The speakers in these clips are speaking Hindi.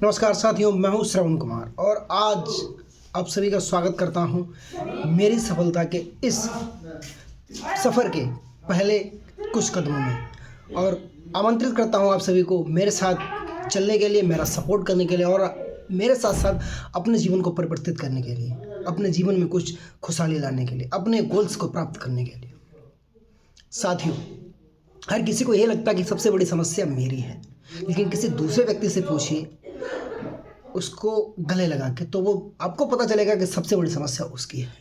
नमस्कार साथियों, मैं हूं श्रवण कुमार और आज आप सभी का स्वागत करता हूं मेरी सफलता के इस सफ़र के पहले कुछ कदमों में और आमंत्रित करता हूं आप सभी को मेरे साथ चलने के लिए, मेरा सपोर्ट करने के लिए और मेरे साथ साथ अपने जीवन को परिवर्तित करने के लिए, अपने जीवन में कुछ खुशहाली लाने के लिए, अपने गोल्स को प्राप्त करने के लिए। साथियों, हर किसी को यह लगता है कि सबसे बड़ी समस्या मेरी है, लेकिन किसी दूसरे व्यक्ति से पूछिए, उसको गले लगा के, तो वो आपको पता चलेगा कि सबसे बड़ी समस्या उसकी है।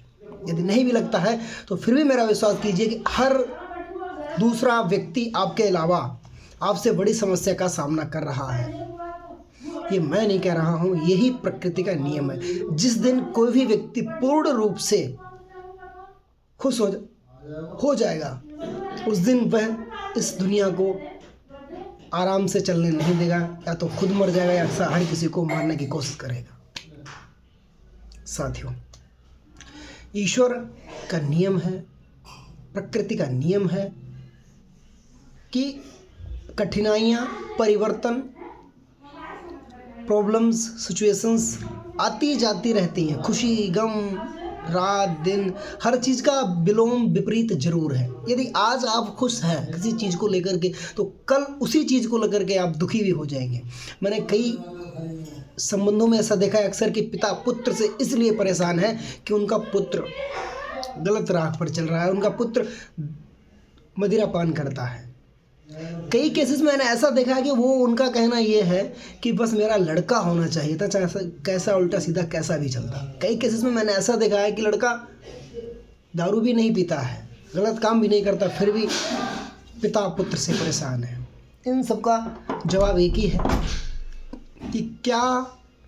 यदि नहीं भी लगता है तो फिर भी मेरा विश्वास कीजिए कि हर दूसरा व्यक्ति आपके अलावा आपसे बड़ी समस्या का सामना कर रहा है। ये मैं नहीं कह रहा हूँ, यही प्रकृति का नियम है। जिस दिन कोई भी व्यक्ति पूर्ण रूप से खुश हो जाएगा, उस दिन वह इस दुनिया को आराम से चलने नहीं देगा, या तो खुद मर जाएगा या हर किसी को मारने की कोशिश करेगा। साथियों, ईश्वर का नियम है, प्रकृति का नियम है कि कठिनाइयाँ, परिवर्तन, प्रॉब्लम्स, सिचुएशंस आती जाती रहती हैं। खुशी, गम, रात दिन, हर चीज़ का विलोम विपरीत जरूर है। यदि आज आप खुश हैं किसी चीज़ को लेकर के, तो कल उसी चीज़ को लेकर के आप दुखी भी हो जाएंगे। मैंने कई संबंधों में ऐसा देखा है अक्सर कि पिता पुत्र से इसलिए परेशान है कि उनका पुत्र गलत राह पर चल रहा है, उनका पुत्र मदिरा पान करता है। कई केसेस में मैंने ऐसा देखा है कि वो उनका कहना ये है कि बस मेरा लड़का होना चाहिए था, चाहे कैसा उल्टा सीधा कैसा भी चलता। कई केसेस में मैंने ऐसा देखा है कि लड़का दारू भी नहीं पीता है, गलत काम भी नहीं करता, फिर भी पिता पुत्र से परेशान है। इन सब का जवाब एक ही है कि क्या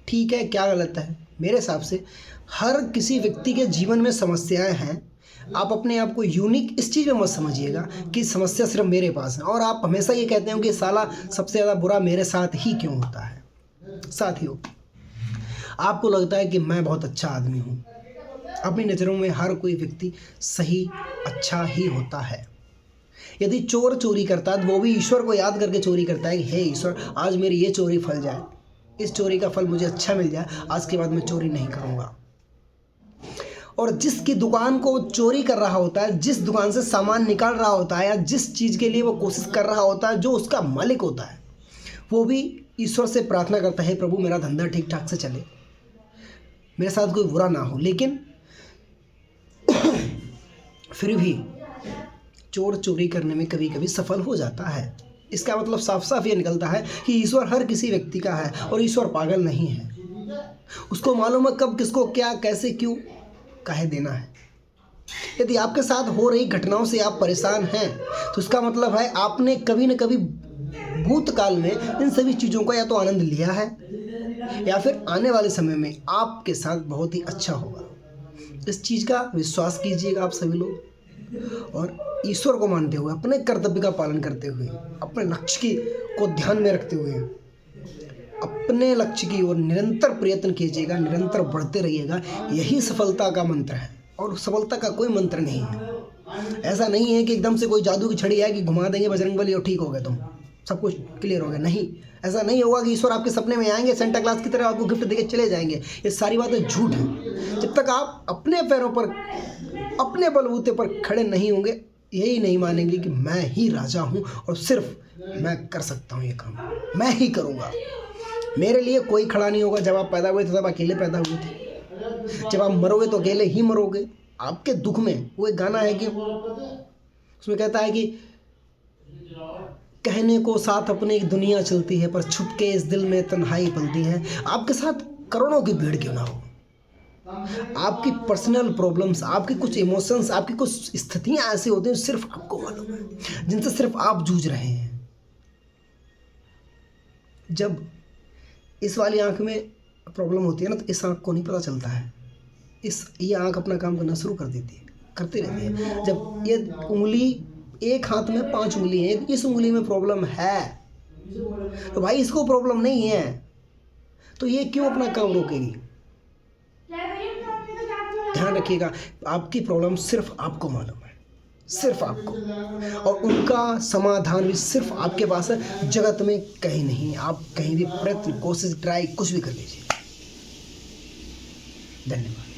ठीक है क्या गलत है। मेरे हिसाब से हर किसी व्यक्ति के जीवन में समस्याएं हैं। आप अपने आप को यूनिक इस चीज़ में मत समझिएगा कि समस्या सिर्फ मेरे पास है और आप हमेशा ये कहते हो कि साला सबसे ज़्यादा बुरा मेरे साथ ही क्यों होता है। साथियों, आपको लगता है कि मैं बहुत अच्छा आदमी हूँ। अपनी नज़रों में हर कोई व्यक्ति सही अच्छा ही होता है। यदि चोर चोरी करता है तो वो भी ईश्वर को याद करके चोरी करता है कि हे ईश्वर, आज मेरी ये चोरी फल जाए, इस चोरी का फल मुझे अच्छा मिल जाए, आज के बाद मैं चोरी नहीं करूँगा। और जिसकी दुकान को चोरी कर रहा होता है, जिस दुकान से सामान निकाल रहा होता है, या जिस चीज़ के लिए वो कोशिश कर रहा होता है, जो उसका मालिक होता है, वो भी ईश्वर से प्रार्थना करता है, प्रभु मेरा धंधा ठीक ठाक से चले, मेरे साथ कोई बुरा ना हो। लेकिन फिर भी चोर चोरी करने में कभी कभी सफल हो जाता है। इसका मतलब साफ साफ ये निकलता है कि ईश्वर हर किसी व्यक्ति का है और ईश्वर पागल नहीं है। उसको मालूम है कब किसको क्या कैसे क्यों कहे देना है। यदि आपके साथ हो रही घटनाओं से आप परेशान हैं, तो इसका मतलब है आपने कभी न कभी भूतकाल में इन सभी चीज़ों का या तो आनंद लिया है, या फिर आने वाले समय में आपके साथ बहुत ही अच्छा होगा। इस चीज़ का विश्वास कीजिएगा आप सभी लोग, और ईश्वर को मानते हुए, अपने कर्तव्य का पालन करते हुए, अपने लक्ष्य को ध्यान में रखते हुए अपने लक्ष्य की ओर निरंतर प्रयत्न कीजिएगा, निरंतर बढ़ते रहिएगा। यही सफलता का मंत्र है और सफलता का कोई मंत्र नहीं है। ऐसा नहीं है कि एकदम से कोई जादू की छड़ी है कि घुमा देंगे बजरंगबली और ठीक हो गए, तुम सब कुछ क्लियर हो गया। नहीं, ऐसा नहीं होगा कि ईश्वर आपके सपने में आएंगे, सेंटा क्लास की तरह आपको गिफ्ट देके चले जाएंगे। ये सारी बातें झूठ है। जब तक आप अपने पैरों पर, अपने बलबूते पर खड़े नहीं होंगे, यही नहीं मानेंगे कि मैं ही राजा हूँ और सिर्फ मैं कर सकता हूँ ये काम, मैं ही करूँगा, मेरे लिए कोई खड़ा नहीं होगा। जब आप पैदा हुए थे तब अकेले पैदा हुए थे, जब आप मरोगे तो अकेले ही मरोगे। आपके दुख में वो एक गाना है कि उसमें कहता है कि कहने को साथ अपने एक दुनिया चलती है, पर छुपके इस दिल में तन्हाई पलती है। आपके साथ करोड़ों की भीड़ क्यों ना हो, आपकी पर्सनल प्रॉब्लम्स, आपके कुछ इमोशंस, आपकी कुछ स्थितियां ऐसी होती हैं सिर्फ आपको मालूम है, जिनसे सिर्फ आप जूझ रहे हैं। जब इस वाली आंख में प्रॉब्लम होती है ना, तो इस आंख को नहीं पता चलता है। ये आंख अपना काम करना शुरू कर देती है, करती रहती है। जब ये उंगली, एक हाथ में 5 उंगली है, इस उंगली में प्रॉब्लम है, तो भाई इसको प्रॉब्लम नहीं है, तो ये क्यों अपना काम रोकेगी। ध्यान रखिएगा, आपकी प्रॉब्लम सिर्फ आपको मालूम है। सिर्फ आपको, और उनका समाधान भी सिर्फ आपके पास है, जगत में कहीं नहीं। आप कहीं भी प्रयत्न, कोशिश, ट्राई कुछ भी कर लीजिए। धन्यवाद।